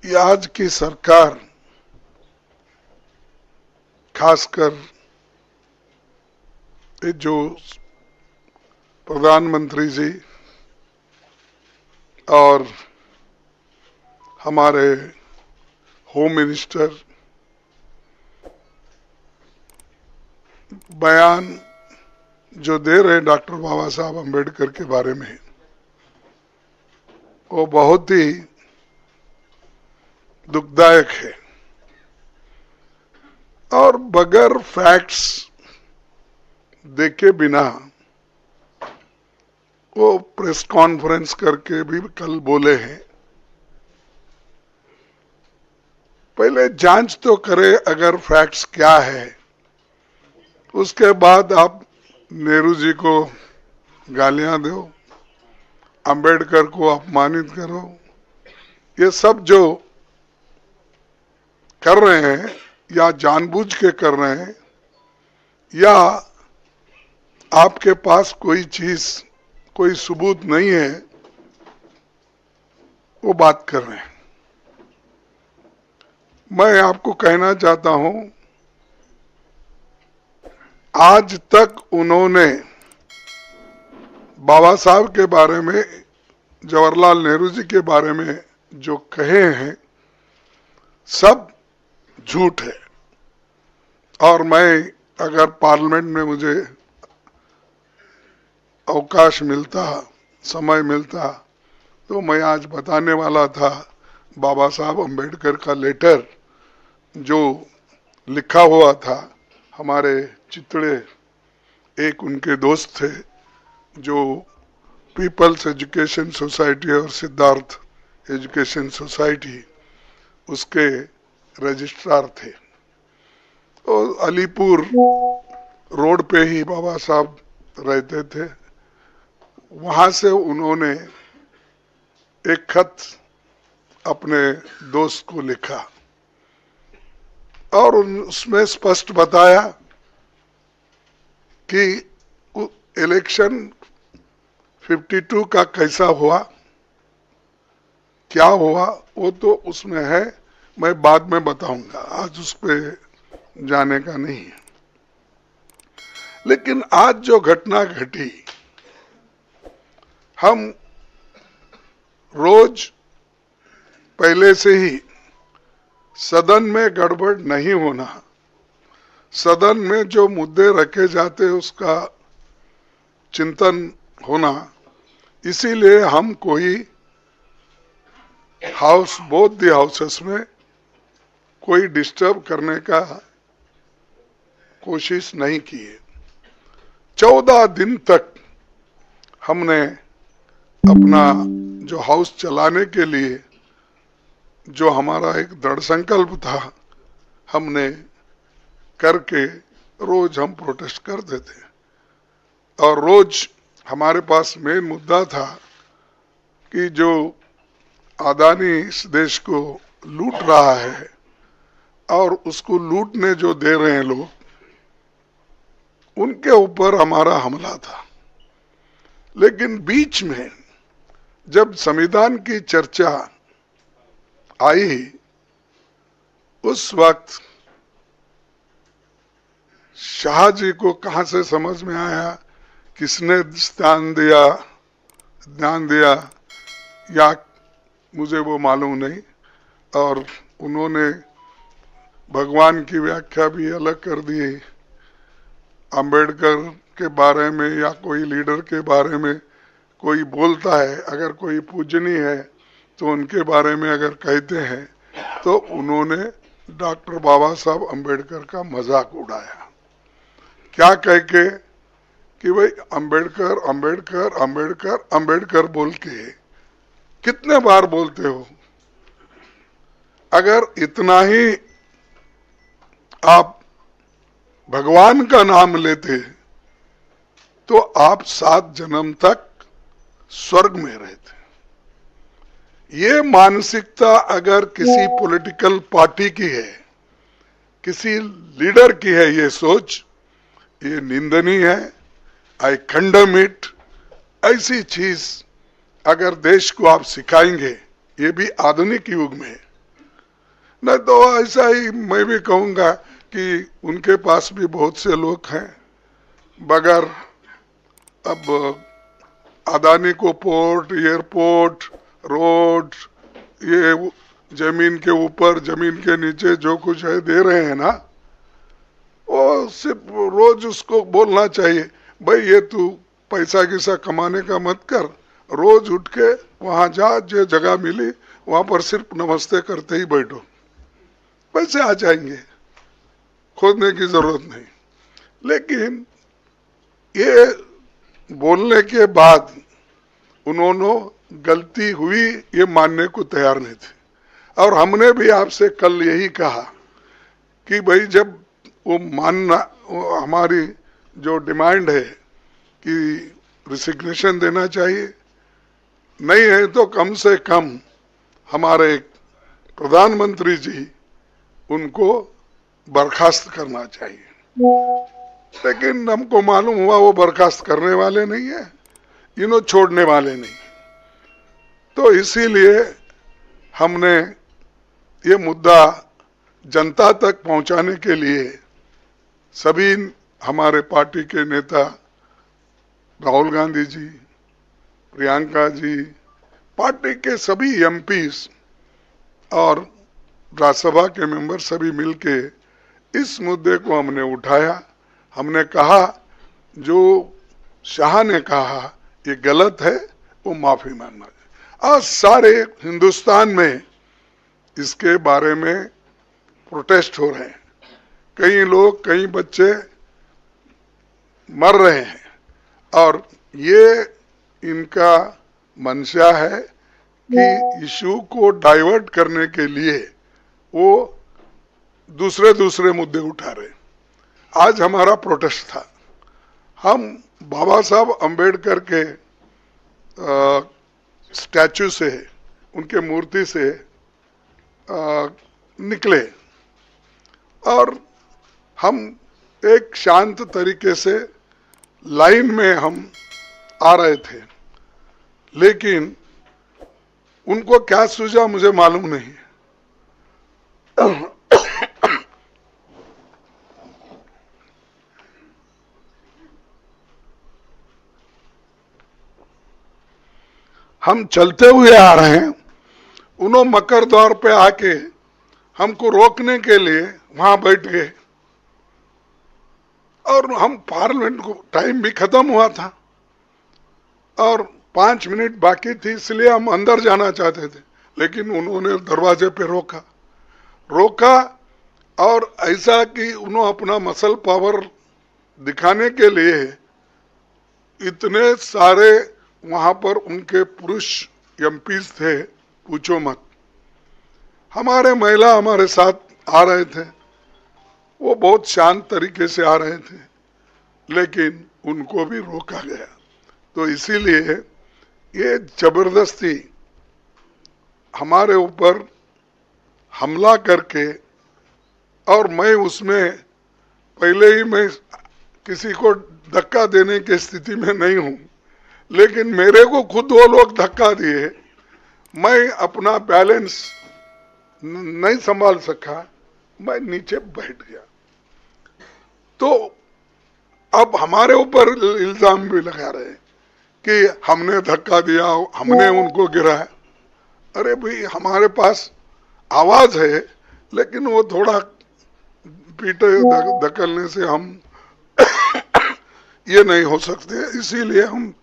कि आज की सरकार, खासकर ये जो प्रधानमंत्री जी और हमारे होम मिनिस्टर बयान जो दे रहे हैं डॉक्टर बाबा साहब अम्बेडकर के बारे में, वो बहुत ही दुखदायक है और बगैर फैक्ट्स देखे बिना वो प्रेस कॉन्फ्रेंस करके भी कल बोले हैं। पहले जांच तो करे अगर फैक्ट्स क्या है, उसके बाद आप नेहरू जी को गालियां दो, अंबेडकर को अपमानित करो। ये सब जो कर रहे हैं या जानबूझ के कर रहे हैं या आपके पास कोई चीज, कोई सबूत नहीं है, वो बात कर रहे हैं। मैं आपको कहना चाहता हूं, आज तक उन्होंने बाबा साहब के बारे में, जवाहरलाल नेहरू जी के बारे में जो कहे हैं सब झूठ है। और मैं अगर पार्लियामेंट में मुझे अवकाश मिलता, समय मिलता, तो मैं आज बताने वाला था बाबा साहब अम्बेडकर का लेटर जो लिखा हुआ था। हमारे चितड़े एक उनके दोस्त थे जो पीपल्स एजुकेशन सोसाइटी और सिद्धार्थ एजुकेशन सोसाइटी उसके रजिस्ट्रार थे। और अलीपुर रोड पे ही बाबा साहब रहते थे। वहां से उन्होंने एक खत अपने दोस्त को लिखा और उसमें स्पष्ट बताया कि इलेक्शन 52 का कैसा हुआ, क्या हुआ, वो तो उसमें है, मैं बाद में बताऊंगा, आज उस पर जाने का नहीं है। लेकिन आज जो घटना घटी, हम रोज पहले से ही सदन में गड़बड़ नहीं होना, सदन में जो मुद्दे रखे जाते उसका चिंतन होना, इसीलिए हम कोई हाउस, बोथ द हाउसेस में कोई डिस्टर्ब करने का कोशिश नहीं की है। 14 दिन तक हमने अपना जो हाउस चलाने के लिए जो हमारा एक दृढ़ संकल्प था, हमने करके रोज हम प्रोटेस्ट करते थे। और रोज हमारे पास मेन मुद्दा था कि जो अदानी इस देश को लूट रहा है और उसको लूटने जो दे रहे हैं लोग, उनके ऊपर हमारा हमला था। लेकिन बीच में जब संविधान की चर्चा आई, उस वक्त शाह जी को कहां से समझ में आया, किसने ध्यान दिया या मुझे वो मालूम नहीं, और उन्होंने भगवान की व्याख्या भी अलग कर दी। अंबेडकर के बारे में या कोई लीडर के बारे में कोई बोलता है, अगर कोई पूजनीय है तो उनके बारे में अगर कहते हैं तो उन्होंने डॉक्टर बाबा साहब अम्बेडकर का मजाक उड़ाया, क्या कह के कि भाई अम्बेडकर अम्बेडकर अम्बेडकर अम्बेडकर बोल के कितने बार बोलते हो। अगर इतना ही आप भगवान का नाम लेते तो आप 7 जन्म तक स्वर्ग में रहते। ये मानसिकता अगर किसी पॉलिटिकल पार्टी की है, किसी लीडर की है, ये सोच, ये निंदनीय है। आई कंडम इट। ऐसी चीज अगर देश को आप सिखाएंगे, ये भी आधुनिक युग में, नहीं तो ऐसा ही मैं भी कहूंगा कि उनके पास भी बहुत से लोग हैं, बगैर अब अदानी को पोर्ट, एयरपोर्ट, रोड, ये जमीन के ऊपर जमीन के नीचे जो कुछ है दे रहे हैं ना, वो सिर्फ रोज उसको बोलना चाहिए, भाई ये तू पैसा किसा कमाने का मत कर, रोज उठ के वहां जा, जो जगह मिली वहां पर सिर्फ नमस्ते करते ही बैठो, पैसे आ जाएंगे, खोदने की जरूरत नहीं। लेकिन ये बोलने के बाद उन्होंने गलती हुई ये मानने को तैयार नहीं थे, और हमने भी आपसे कल यही कहा कि भाई जब वो मानना, वो हमारी जो डिमांड है कि रिसिग्नेशन देना चाहिए, नहीं है तो कम से कम हमारे प्रधानमंत्री जी उनको बर्खास्त करना चाहिए। लेकिन हमको मालूम हुआ वो बर्खास्त करने वाले नहीं है, इन्हों छोड़ने वाले नहीं। तो इसीलिए हमने ये मुद्दा जनता तक पहुंचाने के लिए सभी हमारे पार्टी के नेता राहुल गांधी जी, प्रियंका जी, पार्टी के सभी एमपीस और राज्यसभा के मेंबर सभी मिलके इस मुद्दे को हमने उठाया। हमने कहा जो शाह ने कहा ये गलत है, वो माफी मांगना चाहिए। आज सारे हिंदुस्तान में इसके बारे में प्रोटेस्ट हो रहे हैं, कई लोग, कई बच्चे मर रहे हैं, और ये इनका मंशा है कि इशू को डाइवर्ट करने के लिए वो दूसरे दूसरे मुद्दे उठा रहे। आज हमारा प्रोटेस्ट था, हम बाबा साहब अंबेडकर के स्टैचू से, उनके मूर्ति से निकले, और हम एक शांत तरीके से लाइन में हम आ रहे थे, लेकिन उनको क्या सूझा मुझे मालूम नहीं। हम चलते हुए आ रहे हैं, उन्होंने मकर द्वार पे आके हमको रोकने के लिए वहां बैठ गए, और हम पार्लियामेंट को टाइम भी खत्म हुआ था और 5 मिनट बाकी थी, इसलिए हम अंदर जाना चाहते थे, लेकिन उन्होंने दरवाजे पे रोका और ऐसा कि उन्होंने अपना मसल पावर दिखाने के लिए इतने सारे वहां पर उनके पुरुष एमपीज थे, पूछो मत। हमारे महिला हमारे साथ आ रहे थे, वो बहुत शांत तरीके से आ रहे थे, लेकिन उनको भी रोका गया। तो इसीलिए ये जबरदस्ती हमारे ऊपर हमला करके, और मैं उसमें पहले ही मैं किसी को धक्का देने की स्थिति में नहीं हूं, लेकिन मेरे को खुद वो लोग धक्का दिए, मैं अपना बैलेंस नहीं संभाल सका, मैं नीचे बैठ गया। तो अब हमारे ऊपर इल्जाम भी लगा रहे कि हमने धक्का दिया, हमने उनको गिराया। अरे भाई, हमारे पास आवाज है, लेकिन वो थोड़ा पीटे धकलने से हम ये नहीं हो सकते, इसीलिए हम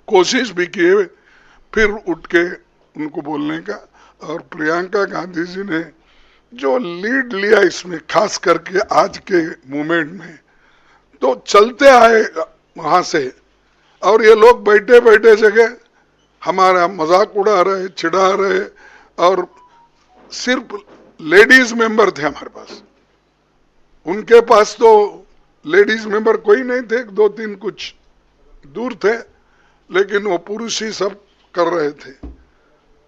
कोशिश भी किए फिर उठ के उनको बोलने का। और प्रियंका गांधी जी ने जो लीड लिया इसमें, खास करके आज के मूवमेंट में, तो चलते आए वहां से, और ये लोग बैठे बैठे जगह हमारा मजाक उड़ा रहे, चिढ़ा रहे, और सिर्फ लेडीज मेंबर थे हमारे पास, उनके पास तो लेडीज मेंबर कोई नहीं थे, 2-3 कुछ दूर थे, लेकिन वो पुरुष ही सब कर रहे थे।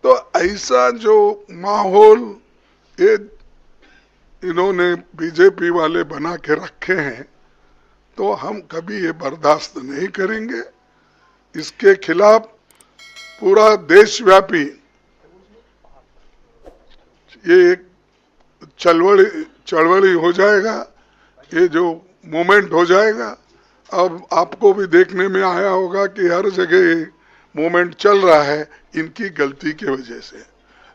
तो ऐसा जो माहौल ये इन्होंने बीजेपी वाले बना के रखे हैं, तो हम कभी ये बर्दाश्त नहीं करेंगे। इसके खिलाफ पूरा देशव्यापी ये एक चळवळी हो जाएगा, ये जो मूवमेंट हो जाएगा। अब आपको भी देखने में आया होगा कि हर जगह ये मूवमेंट चल रहा है इनकी गलती की वजह से।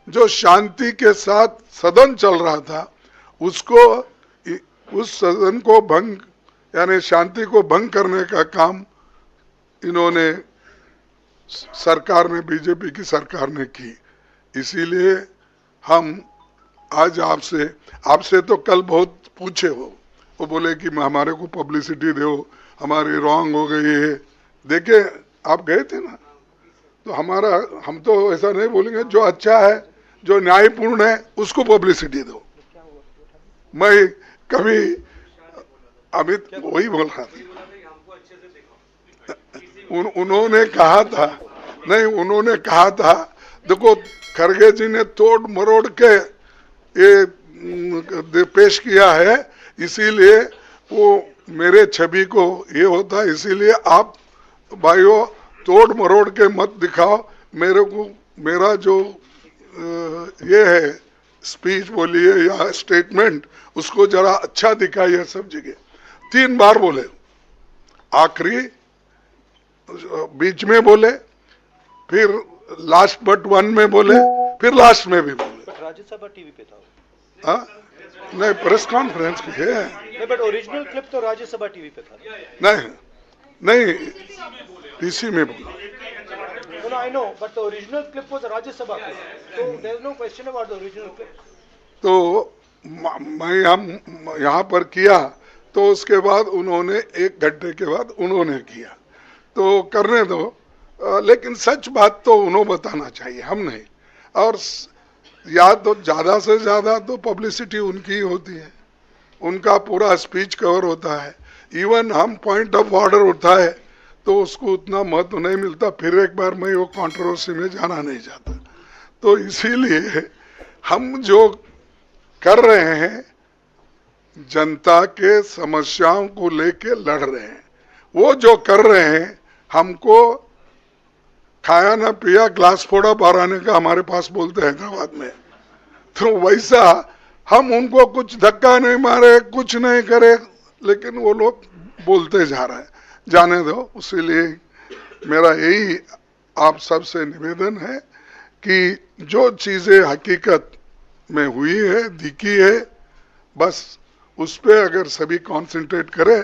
जो शांति के साथ सदन चल रहा था उसको, उस सदन को भंग, यानी शांति को भंग करने का काम इन्होंने, सरकार ने, बीजेपी की सरकार ने की। इसीलिए हम आज आपसे तो कल बहुत पूछे वो बोले कि हमारे को पब्लिसिटी दो, हमारी रॉन्ग हो गई है। देखे, आप गए थे ना, तो हम तो ऐसा नहीं बोलेंगे, जो अच्छा है, जो न्यायपूर्ण है उसको पब्लिसिटी दो। मैं कभी अमित वही बोल रहा था, उन्होंने कहा था, नहीं उन्होंने कहा था, देखो खरगे जी ने तोड़ मरोड़ के ये पेश किया है, इसीलिए वो मेरे छवि को ये होता है, इसीलिए आप भाइयों तोड़ मरोड़ के मत दिखाओ मेरे को। मेरा जो ये है स्पीच बोलिए या स्टेटमेंट, उसको जरा अच्छा दिखाइए सब जगह। 3 बार बोले, आखिरी, बीच में बोले, फिर लास्ट बट 1 में बोले, फिर लास्ट में भी बोले। राज्यसभा टीवी पे था। हाँ, नहीं प्रेस कॉन्फ्रेंस की है। नहीं, बट ओरिजिनल क्लिप तो राज्यसभा टीवी पे था। नहीं पीसी में बोला। No, I know, but the original clip was a Rajya Sabha clip. So there is no question about the original clip. तो मैं हम यहाँ पर किया, तो उसके बाद उन्होंने 1 घंटे के बाद उन्होंने किया, तो करने दो, लेकिन सच बात तो उन्होंने बताना चाहिए, हम नहीं। और या तो ज़्यादा से ज़्यादा तो पब्लिसिटी उनकी होती है, उनका पूरा स्पीच कवर होता है। इवन हम पॉइंट ऑफ ऑर्डर उठाए तो उसको उतना महत्व नहीं मिलता। फिर एक बार मैं वो कंट्रोवर्सी में जाना नहीं चाहता, तो इसीलिए हम जो कर रहे हैं, जनता के समस्याओं को लेके लड़ रहे हैं। वो जो कर रहे हैं, हमको खाया ना पिया ग्लास फोड़ा बाहर आने का हमारे पास बोलते हैं हैदराबाद में, तो वैसा हम उनको कुछ धक्का नहीं मारे, कुछ नहीं करे, लेकिन वो लोग बोलते जा रहे हैं, जाने दो। इसीलिए मेरा यही आप सबसे निवेदन है कि जो चीजें हकीकत में हुई है, दिखी है, बस उस पर अगर सभी कंसंट्रेट करें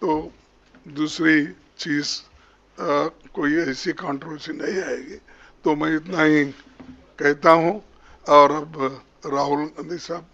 तो दूसरी चीज कोई ऐसी कंट्रोवर्सी नहीं आएगी। तो मैं इतना ही कहता हूं। और अब राहुल गांधी साहब